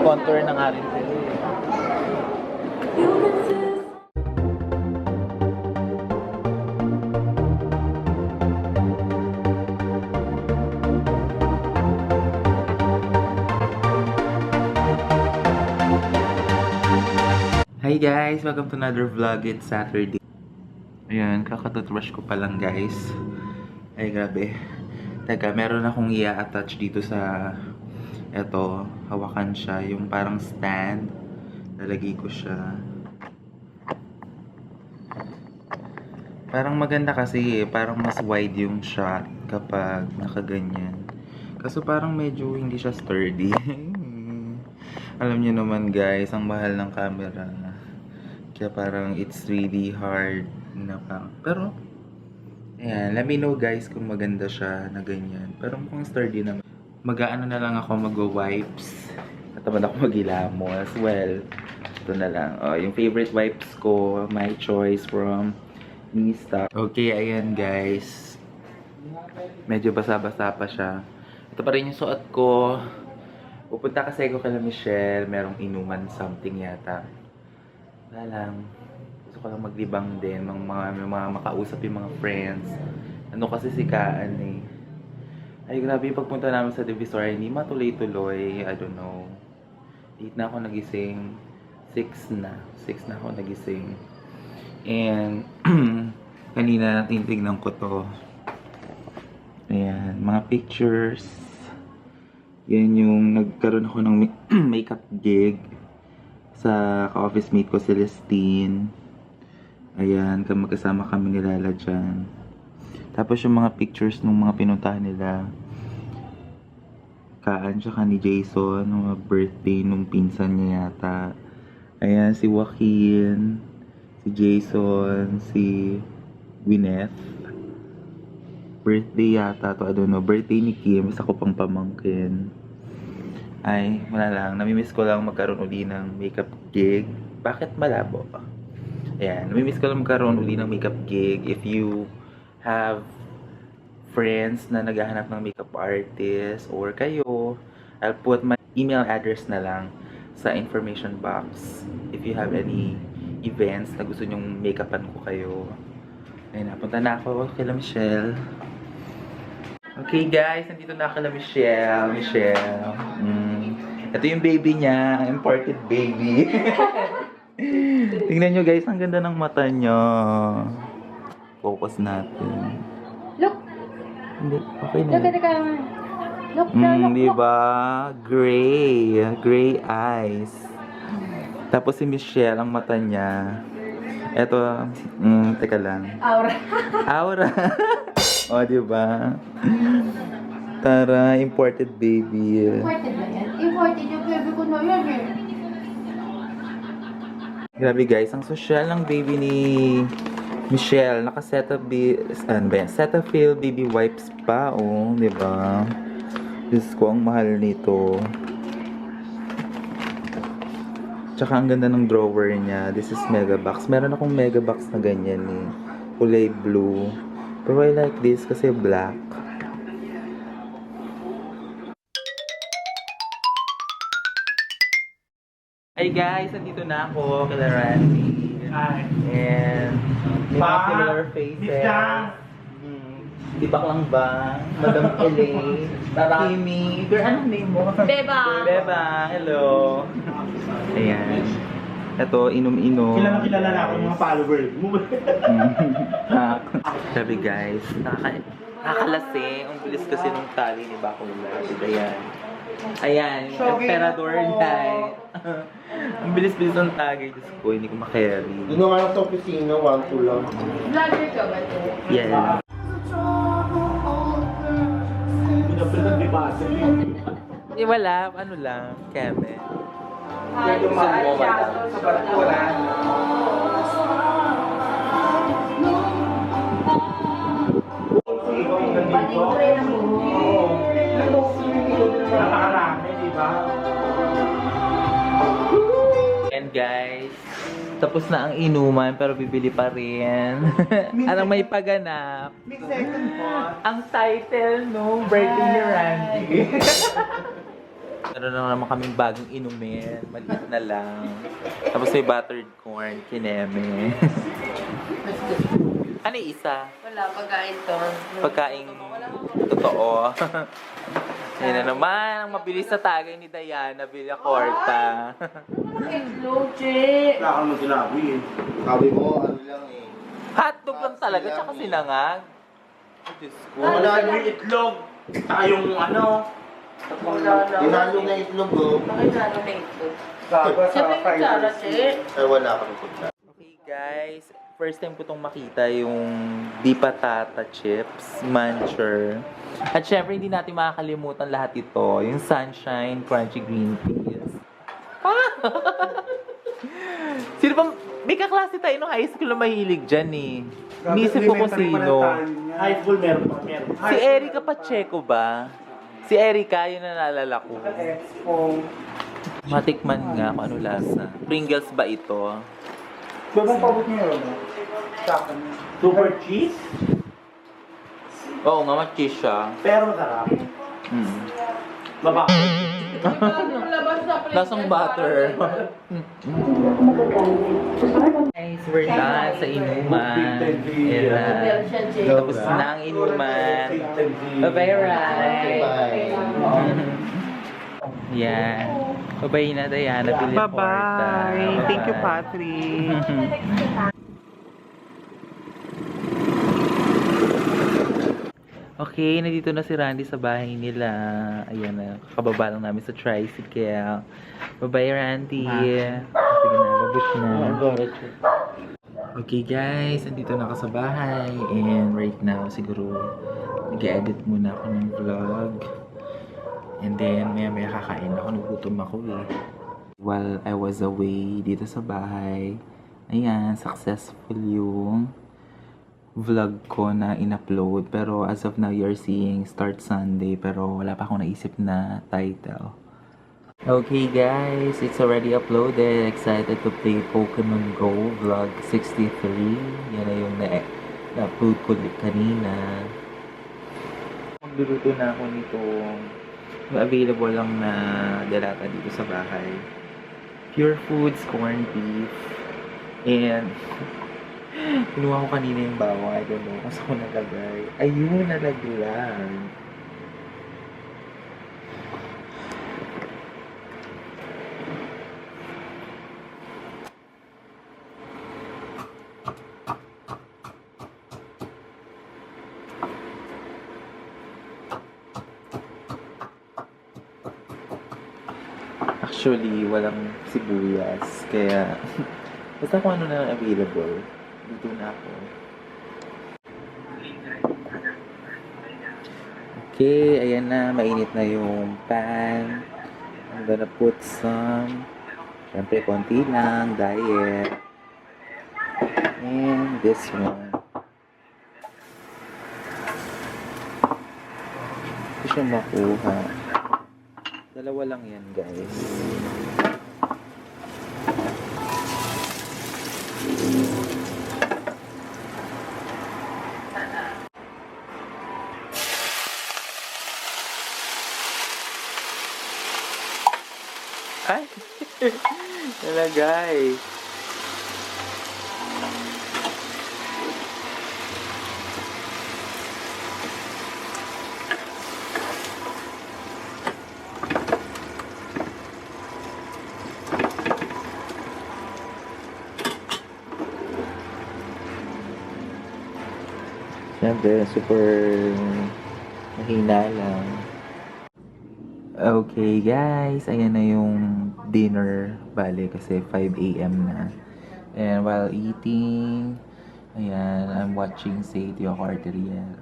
Nag-contour na nga rin sila eh. Hi guys! Welcome to another vlog. It's Saturday. Ayan, kakatutrush ko pa lang guys. Ay grabe. Teka, meron akong i-attach dito sa eto, hawakan siya, yung parang stand. Lalagay ko siya. Parang maganda kasi parang mas wide yung shot kapag nakaganyan. Kaso parang medyo hindi siya sturdy. Alam niyo naman guys, ang mahal ng camera. Kaya parang it's really hard na parang, pero ayan, let me know guys kung maganda siya na ganyan. Pero mukhang sturdy naman. Mag-aano na lang ako, mag-wipes. At naman ako mag-ilamos. Well, ito na lang. Oh, yung favorite wipes ko, my choice from Mista. Okay, ayan guys. Medyo basa-basa pa siya. Ito pa rin yung suot ko. Pupunta kasi ako kay Michelle. Merong inuman something yata. Wala lang. Gusto ko lang maglibang din. May mga makausap yung mga friends. Ano kasi sikaan eh. Ay grabe yung pagpunta namin sa Divisoria. Hindi matuloy-tuloy. I don't know. 8 na ako nagising. 6 na. 6 na ako nagising. And kanina tinitignan ko to. Ayan. Mga pictures. Yan yung nagkaroon ako ng makeup gig sa ka-office mate ko, Celestine. Ayan, magkasama kami ni Lala dyan. Tapos yung mga pictures ng mga pinuntahan nila. Kaan, tsaka ni Jason, ng birthday nung pinsan niya yata. Ayan, si Joaquin, si Jason, si Gwyneth. Birthday yata to, I don't know. Birthday ni Kim, isa ko pang pamangkin. Ay, wala lang. Namimiss ko lang magkaroon uli ng makeup gig. Bakit malabo? Ayan, namimiss ko lang magkaroon uli ng makeup gig. If you have friends na naghahanap ng makeup artist or kayo, I'll put my email address na lang sa information box. If you have any events na gusto nyong make-upan ko kayo. Ayun, napunta na ako kay Michelle. Okay guys, nandito na kay Michelle. Ito yung baby niya, imported baby. Tingnan nyo guys, ang ganda ng mata niya. Focus natin. Look! Hindi, okay na. Look at the camera. Look, look. Diba? Gray. Gray eyes. Tapos si Michelle, ang mata niya. Eto, teka lang. Aura. Aura. O, diba? Tara, imported baby. Imported ba yan? Imported yung baby ko na yan eh. Grabe guys, ang social ng baby ni Michelle. Cetaphil baby wipes pa, oh, diba? Diyos ko, ang mahal nito. Tsaka ang ganda ng drawer niya. This is Megabox. Meron akong Megabox na ganyan eh. Kulay blue. Pero I like this kasi black. Hey guys, nandito na ako kay Randy. And may mga similar faces. Tibak lang ba? Madam Elaine. Kimi. Girl, anong name mo? Beba! Beba, hello. Ayan. Ito, inom-inom. Kilala na ako mga followers mo. Sabi guys, nakakalase. Ang bilis kasi nung tali ni Bakula. Ayan. Ayan, emperador night. Ang bilis-bilis ng tagay. Diyos ko, hindi ko makarry. Doon nga lang sa opisina, 1-2 lang. Vlogger ka ba ito? Yeah. Pinapilan di ba? Wala, ano lang, keme. Medyo mahal siya sa Bartula. Panigure na mo. Napakarami, di ba? And guys, tapos na ang inuman pero bibili pa rin. Anong may paganap? May second part. Ang title nung birthday ni Randy. Meron na naman kaming bagong inumin. Maliit na lang. Tapos may buttered corn, kineme. Ano yung isa? Wala, pagkain to. Pagkaing totoo. Yan na naman, ang mabilis na tagay ni Diana Villacorta. Itlog, che. Wala kang sinabi eh. Sabi mo, ano lang eh. Hotdog lang talaga, tsaka sinangag. Ay, Diyos ko. Wala yung itlog. Saka yung ano. Tinalo na itlog oh. Pakilala na itlog. Sabi Siya may kutsara, che. Ay, wala kang punta. Okay guys, first time ko itong makita yung di patata chips, muncher. At syempre hindi natin makakalimutan lahat ito, yung sunshine crunchy green peas. Sino ba, may kaklase tayo nung high school na mahilig dyan eh. Inisip ko kung sino. High school meron pa. Meron. Si Erica Pacheco ba? Si Erica, yun na naalala ko. Expo. Matikman nga kung ano lasa. Pringles ba ito? Babang pabot niyo yun. Super cheese? Oo nga, mag-cheese siya. Pero masarap. Baba. Lasang butter. Guys, we're done sa inuman. Meron siya, che. Tapos na ang inuman. Bye-bye, Rai. Yan. Bye-bye na, Diana. Bye-bye. Thank you, Patrick. Okay, nandito na si Randy sa bahay nila. Ayan na, kababa lang namin sa tricycle. Bye-bye, Randy. Sige na, babush na. Okay guys, nandito na ako sa bahay. And right now, siguro, nag-edit muna ako ng vlog. And then, maya-maya kakain ako. Nagutom ako eh. While I was away dito sa bahay, ayan, successful yung vlog ko na in-upload. Pero as of now, you're seeing Start Sunday. Pero wala pa akong naisip na title. Okay guys, it's already uploaded. Excited to play Pokemon Go Vlog 63. Yan na yung na-upload ko kanina. Magluluto na ako nito. Available lang na dalata dito sa bahay. Pure Foods corned beef. And kinuha ko kanina yung bawang. I don't know kung saan ko nalagay. Ayun, nalaglag. Actually, walang sibuyas. Kaya, basta kung ano na available, dito na ako. Okay, ayan na. Mainit na yung pan. I'm gonna put some, syempre, konti lang, diet. And this one. Hindi siya makuha. Dalawa lang yan, guys. Ay! Nalagay. Siyempre, super mahina lang. Okay guys, ayan na yung dinner. Bale, kasi 5 AM na. And while eating, ayan, I'm watching Say Tio Carteriel.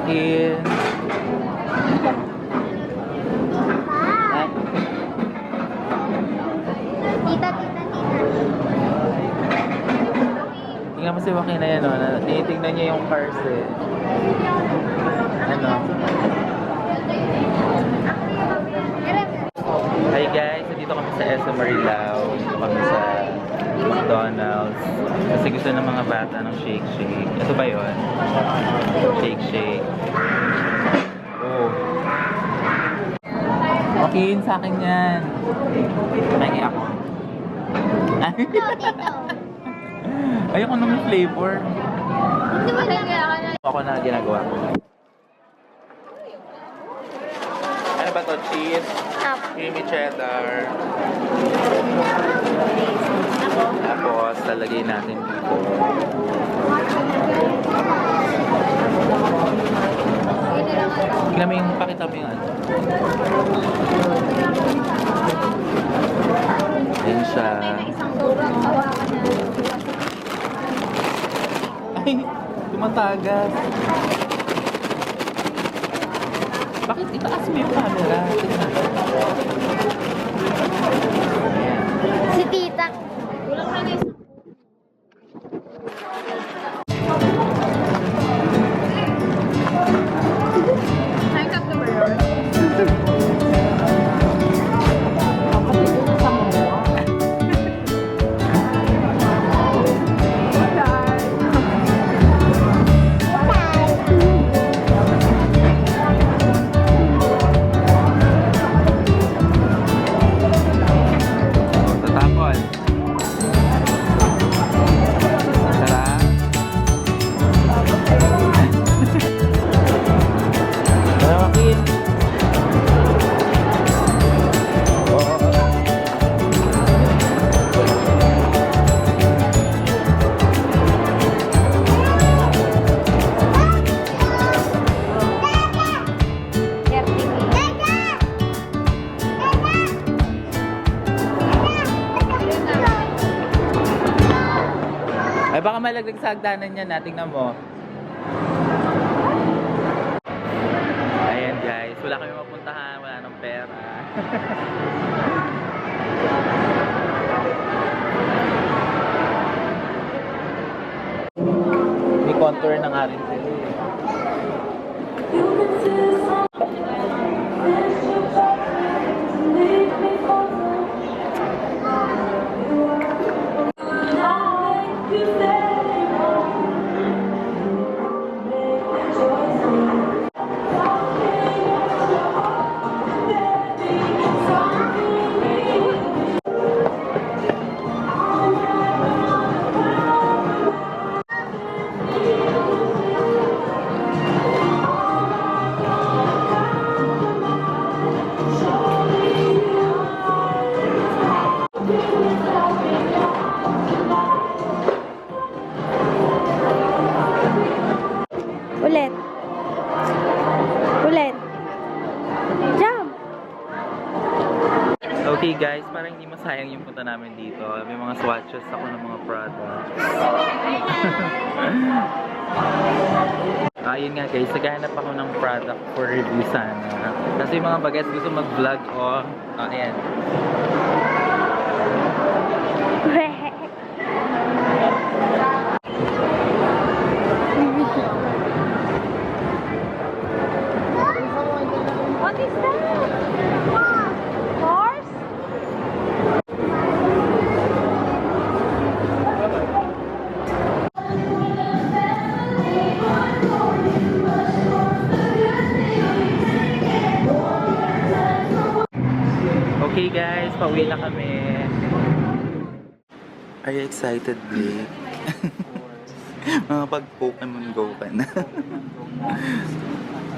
Bakit? Tita, tita, tita. Tingnan mo si Joaquin na yan, no? Tinitignan niya yung cars eh. Ano? Quezon Marilao. Dito kami sa McDonald's. Kasi gusto ng mga bata ng Shake Shake. Ito ba yun? Shake Shake. Oh. Okay, sa akin yan. Naki ako. Ayoko nung flavor. Hindi mo na Ako na ginagawa ko. Ano ba to? Cheese? Creamy cheddar. Tapos, lalagay natin dito. Tignan mo yung, pakita mo yung ano. Ayan siya. isang sobrang hawakan na. Ay, tumatagas. Bakit itaas mo yung camera? Tingnan. Ayan. Si tita. Kulang na isang. High cup na ba yun? Tatapon. Sarap. Malawakin. Oo. Ay, baka malaglag sa hagdanan yan. Tingnan mo. Ayan guys, wala kami mapuntahan, wala nang pera. May contour na nga rin sila eh. Ulit. Ulit. Jump! Okay guys, parang hindi masayang yung punta namin dito. May mga swatches ako ng mga products. Ayun nga guys, naghahanap ako ng product for review sana. Kasi yung mga bagets gusto mag-vlog o... ayan. What is that? Horse? Okay guys, pauwi na kami. Are you excited, Blake? Mga pag-Pokemon Go ka na.